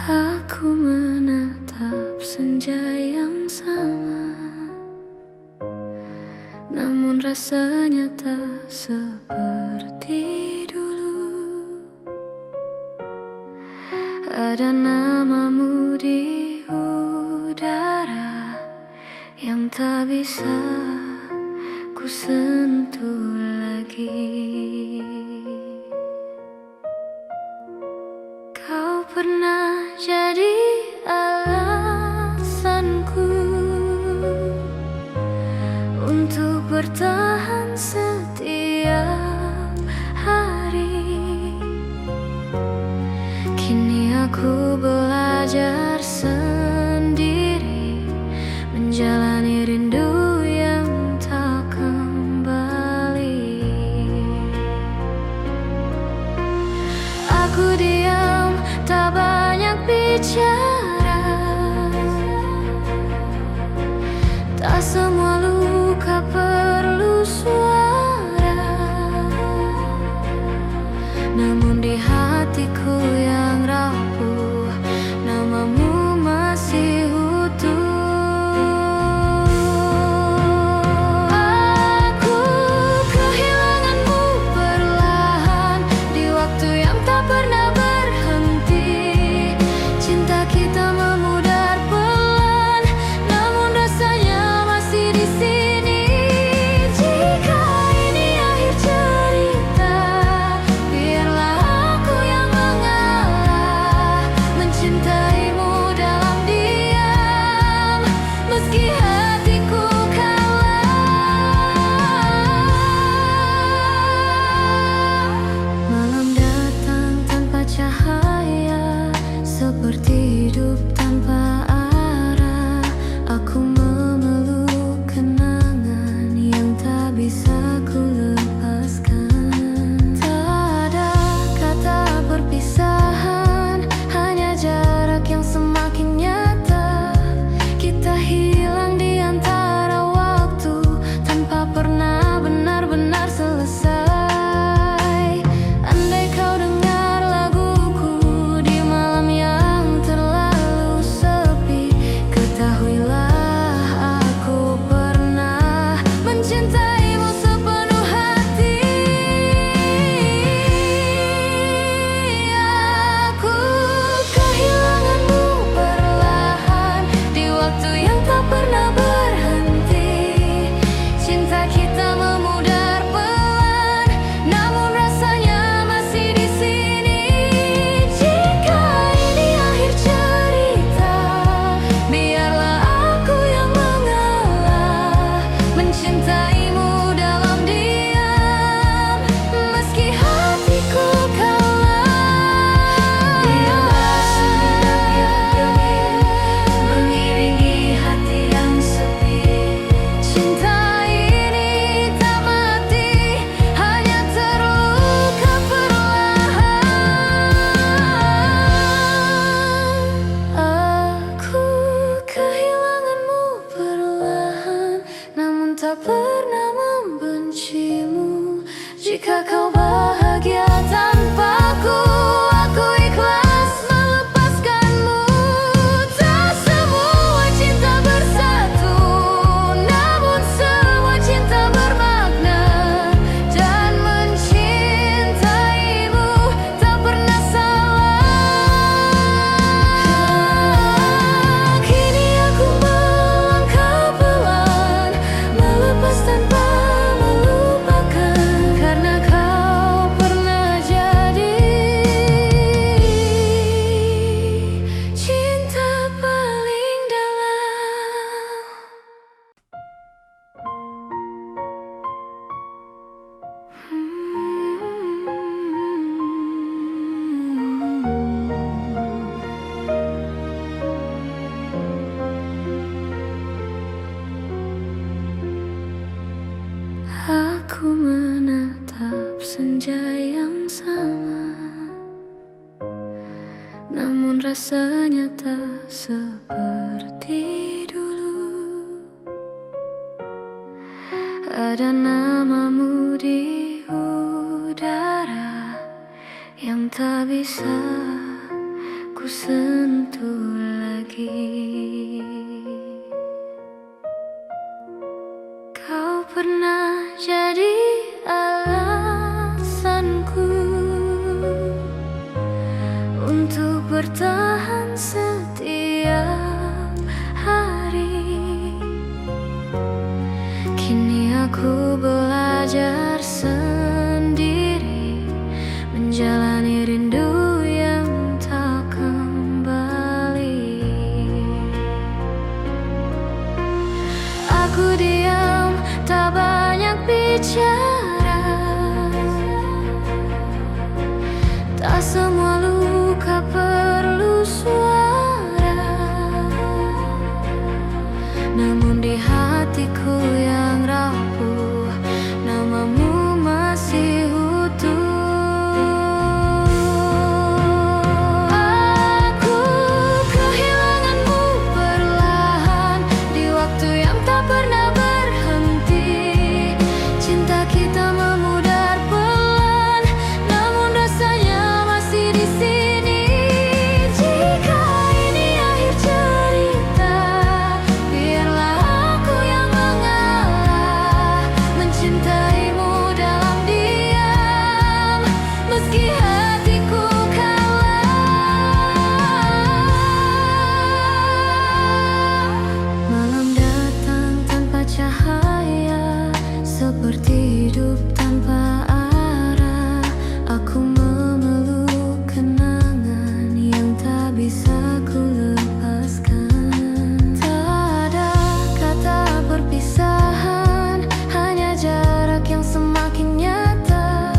Aku menatap senja yang sama, namun rasanya tak seperti dulu. Ada namamu di udara yang tak bisa ku sentuh lagi. Kau pernah jadi alasanku untuk bertahan setiap hari. Kini aku belajar sendiri menjalani rindu yang tak kembali. Aku diam, tak banyak bicara. Tak semua luka perlu suara, namun di hatiku yang rapuh, namamu masih utuh. Aku kehilanganmu perlahan di waktu yang tak pernah berhenti. Cinta kita memudar pelan, namun rasanya masih di sini. Jika ini akhir cerita, biarlah aku yang mengalah, mencintaimu dalam diam, meski hatiku kalah. Malam datang tanpa cahaya, seperti hidup tanpa arah. Aku memeluk kenangan yang tak bisa ku lepaskan. Tak ada kata perpisahan, hanya jarak yang semakin nyata. Kita hilang di antara waktu tanpa pernah benar-benar selesai. Andai kau dengar laguku di malam yang terlalu sepi, ketahuilah aku pernah mencintaimu sepenuh hati. Aku kehilanganmu perlahan di waktu yang tak pernah berhenti. Cinta kita memudar pelan, namun rasanya masih di sini. Jika ini akhir cerita, biarlah aku yang mengalah, mencintaimu dalam diam, meski hatiku kalah. Biarlah senyap demi mengiringi hati yang sepi. Cinta ini tak mati, hanya terluka perlahan. Aku kehilanganmu perlahan, namun tak pernah membencimu. Jika kau bahagia tanpaku, aku ikhlas melepaskanmu. Tak semua cinta bersatu, namun semua cinta bermakna. Dan mencintaimu tak pernah salah. Kini aku melangkah pelan, melepas tanpa melupakan, karena kau pernah jadi cinta paling dalam. Aku menatap senja yang sama, namun rasanya tak seperti dulu. Ada namamu di udara yang tak bisa ku ku sentuh lagi. Kau pernah jadi alasanku untuk bertahan setiap hari. Kini aku belajar sendiri menjalani rindu yang tak kembali. Aku diam, tak banyak bicara. Tak semua luka perlu suara. Namun di hatiku yang rapuh, namamu masih utuh. Aku kehilanganmu perlahan di waktu yang tak pernah berhenti. Cinta kita memudar pelan, namun rasanya masih di sini. Jika ini akhir cerita, biarlah aku yang mengalah, mencintaimu dalam diam, meski hatiku kalah. Malam datang tanpa cahaya, seperti hidup tanpa arah. Aku memeluk kenangan yang tak bisa ku lepaskan. Tak ada kata perpisahan, hanya jarak yang semakin nyata.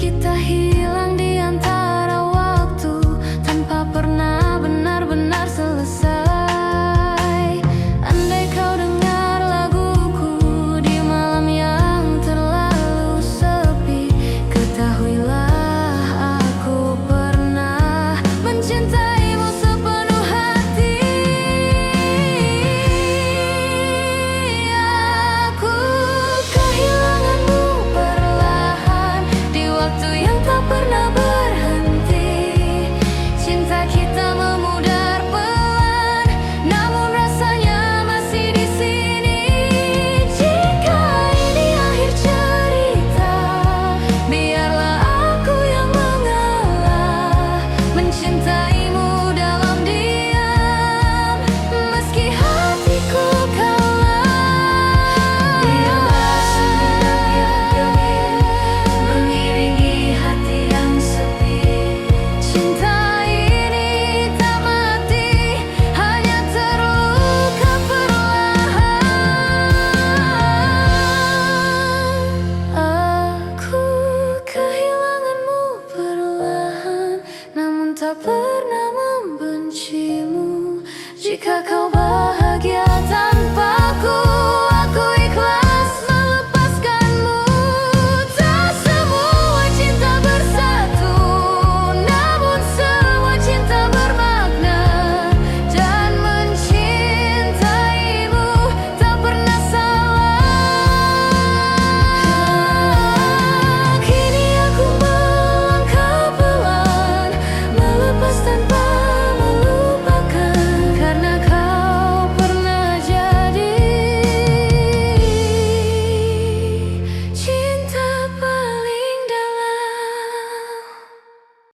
Kita hilang di antara waktu tanpa pernah benar-benar selesai. Andai kau dengar laguku di malam yang terlalu sepi, ketahuilah aku pernah mencintaimu sepenuh hati. Aku kehilanganmu perlahan di waktu yang tak pernah berhenti. Cinta kita memudar pelan, namun rasanya masih di sini. Jika ini akhir cerita, biarlah aku yang mengalah, mencintaimu dalam diam, meski hatiku kalah. Biarlah segenap yang gemir mengiringi hati yang sepi. Cinta ini tak mati, hanya terluka perlahan. Aku kehilanganmu perlahan, namun tak pernah membencimu. Jika kau bahagia